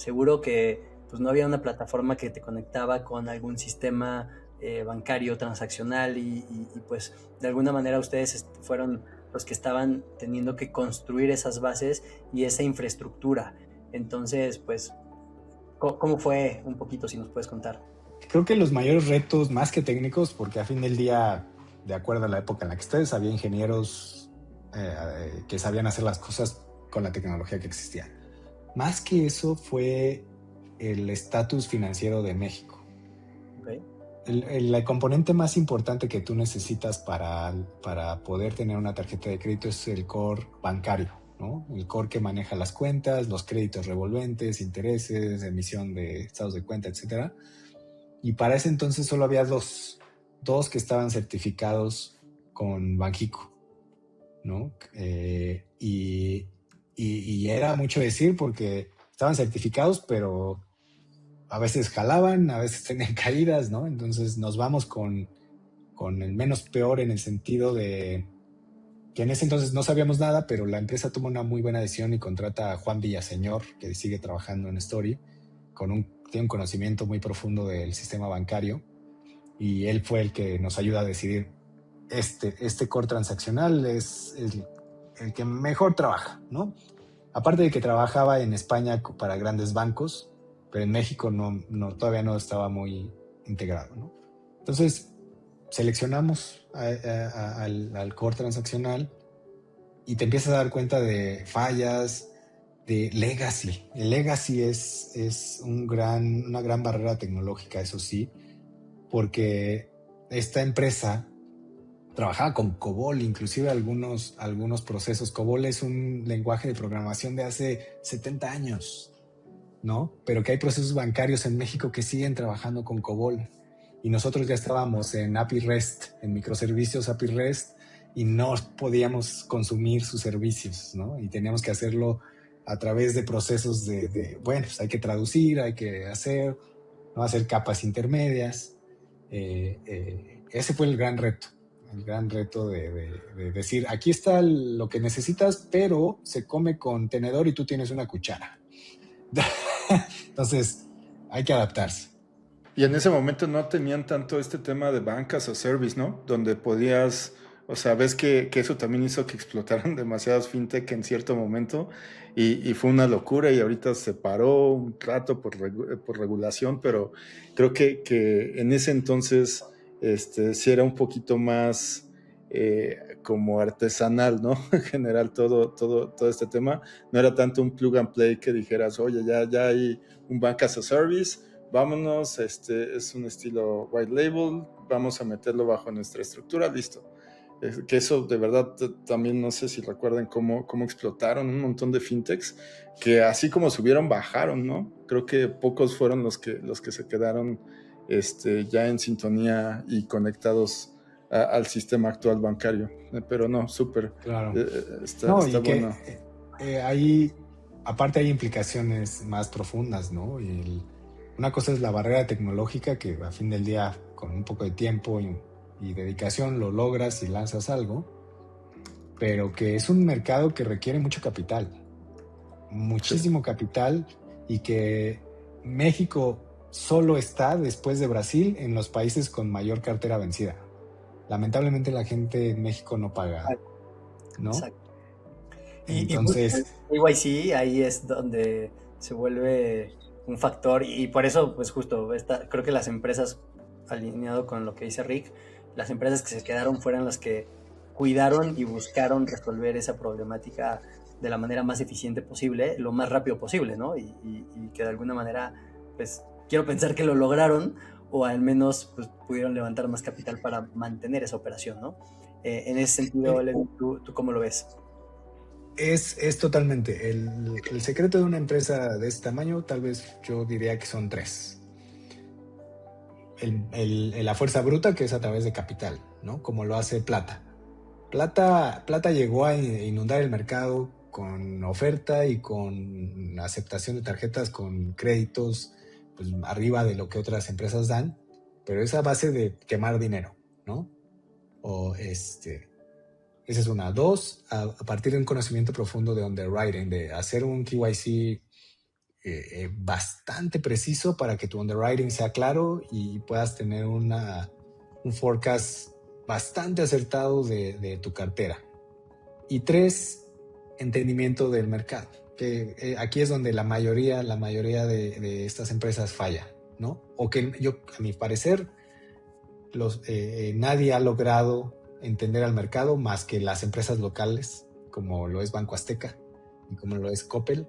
seguro que pues no había una plataforma que te conectaba con algún sistema bancario transaccional pues de alguna manera ustedes fueron los que estaban teniendo que construir esas bases y esa infraestructura. Entonces, pues, ¿cómo fue un poquito, si nos puedes contar? Creo que los mayores retos, más que técnicos, porque a fin del día, de acuerdo a la época en la que estés, había ingenieros que sabían hacer las cosas con la tecnología que existía. Más que eso fue el estatus financiero de México. Okay. El componente más importante que tú necesitas para poder tener una tarjeta de crédito es el core bancario, ¿no? El core que maneja las cuentas, los créditos revolventes, intereses, emisión de estados de cuenta, etcétera. Y para ese entonces solo había dos que estaban certificados con Banxico, ¿no? Y era mucho decir porque estaban certificados, pero a veces jalaban, a veces tenían caídas, ¿no? Entonces nos vamos con el menos peor en el sentido de que en ese entonces no sabíamos nada, pero la empresa toma una muy buena decisión y contrata a Juan Villaseñor, que sigue trabajando en Story, tiene un conocimiento muy profundo del sistema bancario, y él fue el que nos ayuda a decidir este core transaccional es el que mejor trabaja, ¿no? Aparte de que trabajaba en España para grandes bancos, pero en México todavía no estaba muy integrado, ¿no? Entonces seleccionamos al core transaccional y te empiezas a dar cuenta de fallas, de legacy. El legacy es una gran barrera tecnológica, eso sí, porque esta empresa trabajaba con COBOL, inclusive algunos procesos. COBOL es un lenguaje de programación de hace 70 años, ¿no? Pero que hay procesos bancarios en México que siguen trabajando con COBOL. Y nosotros ya estábamos en API REST, en microservicios API REST, y no podíamos consumir sus servicios, ¿no? Y teníamos que hacerlo a través de procesos bueno, pues hay que traducir, hay que hacer, ¿no? Hacer capas intermedias. Ese fue el gran reto de decir, aquí está lo que necesitas, pero se come con tenedor y tú tienes una cuchara. Entonces, hay que adaptarse. Y en ese momento no tenían tanto este tema de bancas o service, ¿no? Donde podías, o sea, ves que eso también hizo que explotaran demasiadas fintech en cierto momento y fue una locura y ahorita se paró un rato por regulación, pero creo que en ese entonces sí era un poquito más como artesanal, ¿no? En general todo este tema. No era tanto un plug and play que dijeras, oye, ya hay un bank as a service, vámonos, es un estilo white label, vamos a meterlo bajo nuestra estructura, listo. Que eso de verdad también no sé si recuerden cómo explotaron un montón de fintechs que así como subieron, bajaron, ¿no? Creo que pocos fueron los que se quedaron ya en sintonía y conectados al sistema actual bancario. Pero no, súper, Claro. está No, y bueno. ahí, aparte hay implicaciones más profundas, ¿no? Una cosa es la barrera tecnológica, que a fin del día, con un poco de tiempo y dedicación, lo logras y lanzas algo, pero que es un mercado que requiere mucho capital, muchísimo capital, y que México solo está, después de Brasil, en los países con mayor cartera vencida. Lamentablemente la gente en México no paga, ¿no? Exacto. Y justo Entonces, KYC ahí es donde se vuelve un factor y por eso, pues justo, creo que las empresas, alineado con lo que dice Rick, las empresas que se quedaron fueron las que cuidaron y buscaron resolver esa problemática de la manera más eficiente posible, lo más rápido posible, ¿no? Y que de alguna manera, pues quiero pensar que lo lograron o al menos pues, pudieron levantar más capital para mantener esa operación, ¿no? En ese sentido, Levi, ¿tú cómo lo ves? es totalmente. El secreto de una empresa de este tamaño, tal vez yo diría que son tres. La fuerza bruta, que es a través de capital, ¿no? Como lo hace Plata. Plata llegó a inundar el mercado con oferta y con aceptación de tarjetas con créditos pues, arriba de lo que otras empresas dan, pero es a base de quemar dinero, ¿no? Esa es una. Dos, a partir de un conocimiento profundo de underwriting, de hacer un KYC bastante preciso para que tu underwriting sea claro y puedas tener un forecast bastante acertado de tu cartera. Y 3, entendimiento del mercado, que aquí es donde la mayoría de estas empresas falla, ¿no? O que a mi parecer, nadie ha logrado entender al mercado más que las empresas locales, como lo es Banco Azteca y como lo es Coppel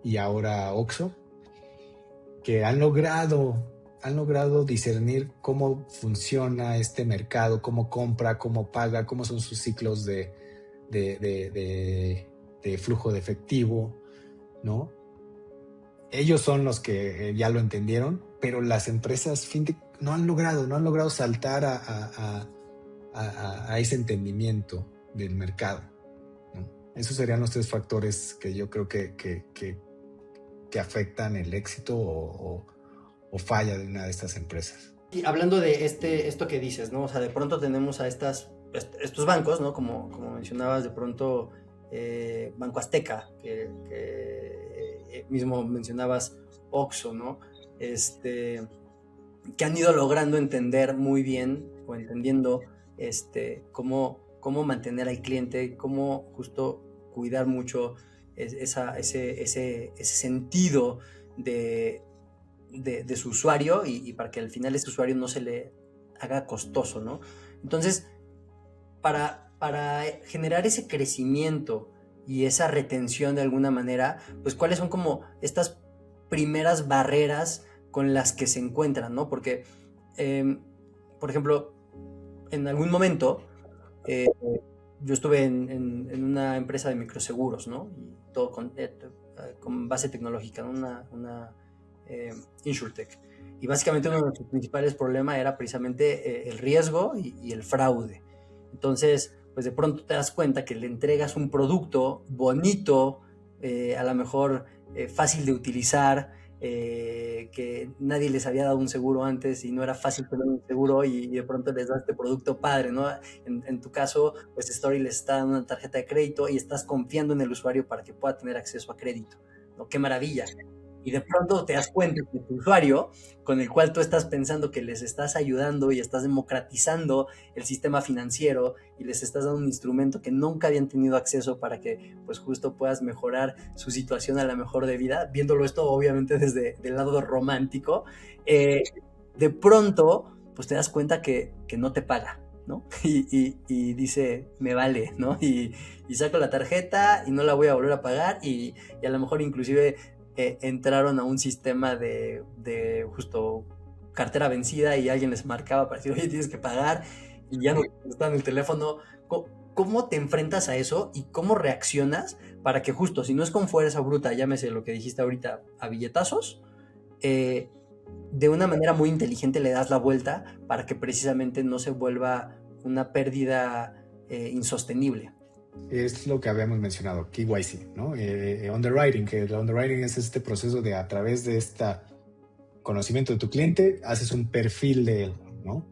y ahora Oxxo, que han logrado discernir cómo funciona este mercado, cómo compra, cómo paga, cómo son sus ciclos de flujo de efectivo, ¿no? Ellos son los que ya lo entendieron, pero las empresas fintech no han logrado saltar a ese entendimiento del mercado, ¿no? Esos serían los 3 factores que yo creo que afectan el éxito o falla de una de estas empresas. Y hablando de esto que dices, ¿no? O sea, de pronto tenemos a estos bancos, ¿no? Como mencionabas, de pronto Banco Azteca, que mismo mencionabas Oxxo, ¿no? Que han ido logrando entender muy bien o entendiendo cómo mantener al cliente, cómo justo cuidar mucho ese sentido de su usuario y para que al final ese usuario no se le haga costoso, ¿no? Entonces, para generar ese crecimiento y esa retención de alguna manera, pues cuáles son como estas primeras barreras con las que se encuentran, ¿no? Porque, por ejemplo, en algún momento yo estuve en una empresa de microseguros, ¿no? Y todo con base tecnológica, ¿no? Una InsurTech. Y básicamente uno de nuestros principales problemas era precisamente el riesgo y el fraude. Entonces, pues de pronto te das cuenta que le entregas un producto bonito, a lo mejor fácil de utilizar, que nadie les había dado un seguro antes y no era fácil tener un seguro y de pronto les das este producto padre, ¿no? En tu caso, pues Story les está dando una tarjeta de crédito y estás confiando en el usuario para que pueda tener acceso a crédito, ¿no? ¡Qué maravilla! Y de pronto te das cuenta que tu usuario, con el cual tú estás pensando que les estás ayudando y estás democratizando el sistema financiero y les estás dando un instrumento que nunca habían tenido acceso para que pues justo puedas mejorar su situación a la mejor de vida, viéndolo esto obviamente desde el lado romántico, de pronto pues te das cuenta que no te paga, ¿no? Y dice, me vale, ¿no? Y saco la tarjeta y no la voy a volver a pagar y a lo mejor inclusive entraron a un sistema de justo cartera vencida y alguien les marcaba para decir, oye, tienes que pagar y ya no están en el teléfono. ¿Cómo te enfrentas a eso y cómo reaccionas para que justo, si no es con fuerza bruta, llámese lo que dijiste ahorita, a billetazos, de una manera muy inteligente le das la vuelta para que precisamente no se vuelva una pérdida insostenible? Es lo que habíamos mencionado, KYC, ¿no? Underwriting, que el underwriting es este proceso de a través de este conocimiento de tu cliente, haces un perfil de él, ¿no?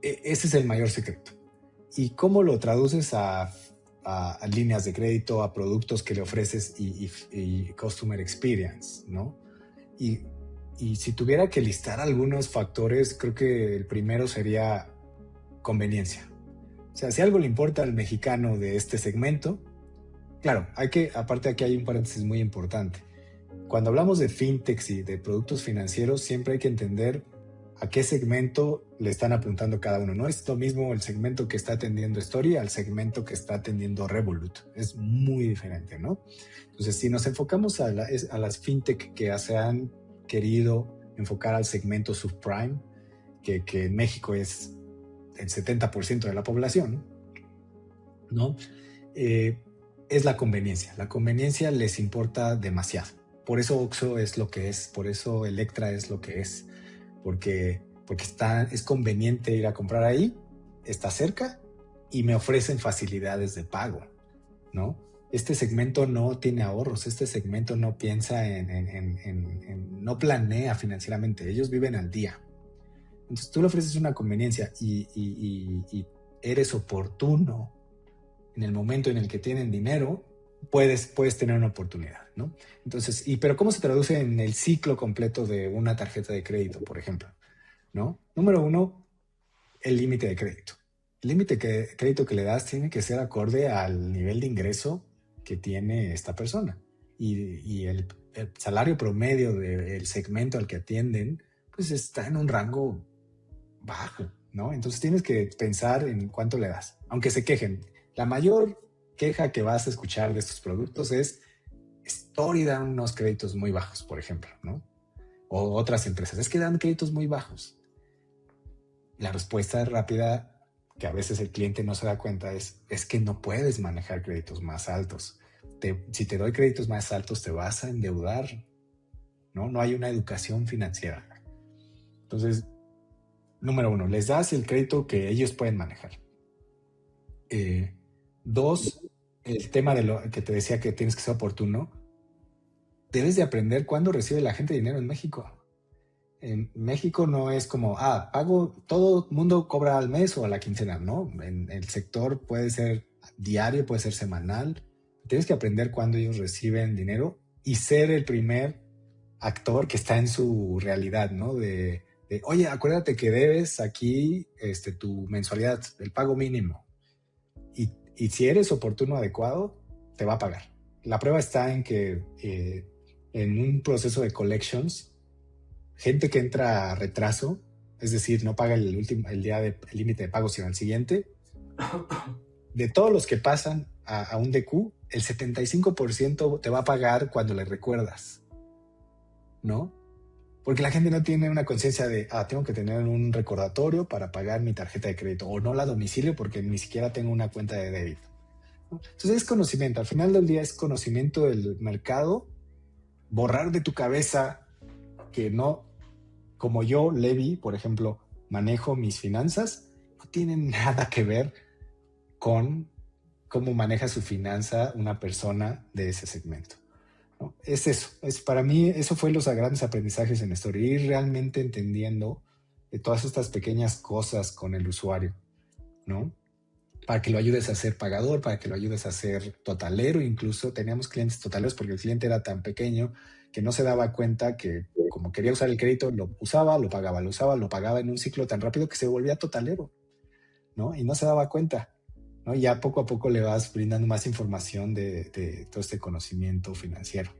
Ese es el mayor secreto. ¿Y cómo lo traduces a líneas de crédito, a productos que le ofreces y customer experience, ¿no? Y si tuviera que listar algunos factores, creo que el primero sería conveniencia. O sea, si algo le importa al mexicano de este segmento, claro, aparte aquí hay un paréntesis muy importante. Cuando hablamos de fintechs y de productos financieros, siempre hay que entender a qué segmento le están apuntando cada uno. No es lo mismo el segmento que está atendiendo Story al segmento que está atendiendo Revolut. Es muy diferente, ¿no? Entonces, si nos enfocamos a las fintech que se han querido enfocar al segmento subprime, que en México es el 70% de la población, ¿no? Es la conveniencia. La conveniencia les importa demasiado. Por eso Oxxo es lo que es, por eso Electra es lo que es, porque es conveniente ir a comprar ahí, está cerca y me ofrecen facilidades de pago, ¿no? Este segmento no tiene ahorros, este segmento no piensa no planea financieramente, ellos viven al día. Entonces tú le ofreces una conveniencia y eres oportuno en el momento en el que tienen dinero, puedes tener una oportunidad, ¿no? Entonces, pero ¿cómo se traduce en el ciclo completo de una tarjeta de crédito, por ejemplo? ¿No? Número uno, el límite de crédito. El límite de crédito que le das tiene que ser acorde al nivel de ingreso que tiene esta persona. Y el salario promedio del segmento al que atienden, pues está en un rango bajo, ¿no? Entonces tienes que pensar en cuánto le das, aunque se quejen. La mayor queja que vas a escuchar de estos productos es Story dan unos créditos muy bajos, por ejemplo, ¿no? O otras empresas, es que dan créditos muy bajos. La respuesta rápida, que a veces el cliente no se da cuenta, es que no puedes manejar créditos más altos. Si te doy créditos más altos, te vas a endeudar, ¿no? No hay una educación financiera. Entonces, número uno, les das el crédito que ellos pueden manejar. Dos, el tema de lo que te decía que tienes que ser oportuno. Debes de aprender cuándo recibe la gente dinero en México. En México no es como, pago, todo el mundo cobra al mes o a la quincena, ¿no? En el sector puede ser diario, puede ser semanal. Tienes que aprender cuándo ellos reciben dinero y ser el primer actor que está en su realidad, ¿no? Oye, acuérdate que debes aquí tu mensualidad, el pago mínimo. Y si eres oportuno, adecuado, te va a pagar. La prueba está en que en un proceso de collections, gente que entra a retraso, es decir, no paga el día del límite de pago, sino el siguiente, de todos los que pasan a un DQ, el 75% te va a pagar cuando le recuerdas, ¿no? Porque la gente no tiene una conciencia de, tengo que tener un recordatorio para pagar mi tarjeta de crédito, o no la domicilio porque ni siquiera tengo una cuenta de débito. Entonces es conocimiento, al final del día es conocimiento del mercado, borrar de tu cabeza que no, como yo, Levi, por ejemplo, manejo mis finanzas, no tienen nada que ver con cómo maneja su finanza una persona de ese segmento, ¿no? Es eso, para mí eso fue los grandes aprendizajes en Story, ir realmente entendiendo de todas estas pequeñas cosas con el usuario, ¿no? Para que lo ayudes a ser pagador, para que lo ayudes a ser totalero. Incluso teníamos clientes totaleros porque el cliente era tan pequeño que no se daba cuenta que como quería usar el crédito, lo usaba, lo pagaba, lo usaba, lo pagaba en un ciclo tan rápido que se volvía totalero, ¿no? Y no se daba cuenta, ¿no? Ya poco a poco le vas brindando más información de todo este conocimiento financiero.